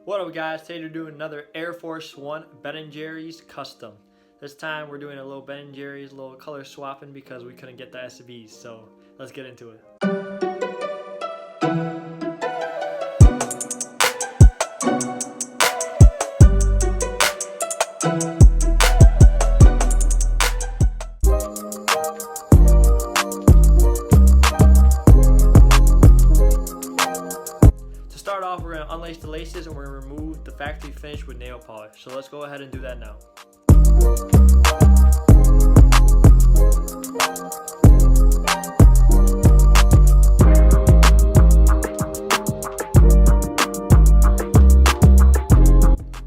What up guys, today we're doing another Air Force One Ben & Jerry's custom. This time we're doing a little Ben & Jerry's, a little color swapping because we couldn't get the SBs, so let's get into it. To start off, we're going to unlace the laces and we're going to remove the factory finish with nail polish. So let's go ahead and do that now.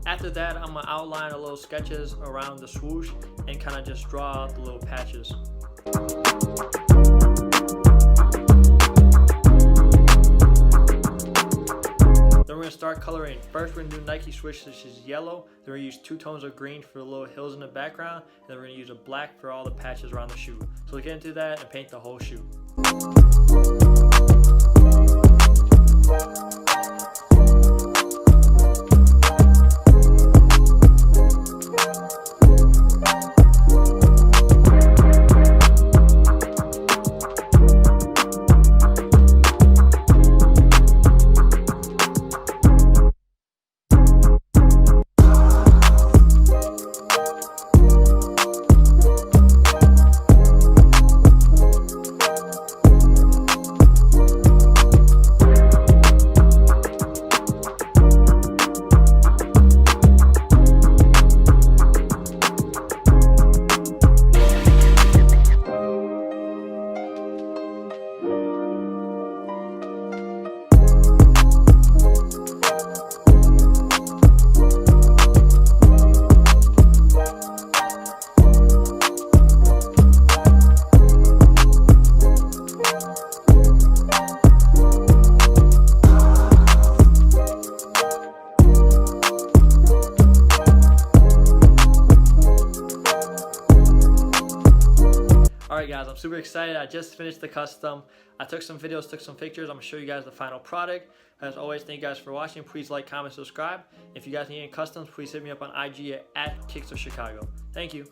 After that, I'm going to outline a little sketches around the swoosh and kind of just draw out the little patches. We're going to start coloring. First we're going to do Nike swoosh, which is yellow. Then we're going to use 2 tones of green for the little hills in the background. And then we're going to use a black for all the patches around the shoe. So let's get into that and paint the whole shoe. Alright guys, I'm super excited. I just finished the custom. I took some videos, took some pictures. I'm going to show you guys the final product. As always, thank you guys for watching. Please like, comment, subscribe. If you guys need any customs, please hit me up on IG at @KicksOfChicago. Thank you.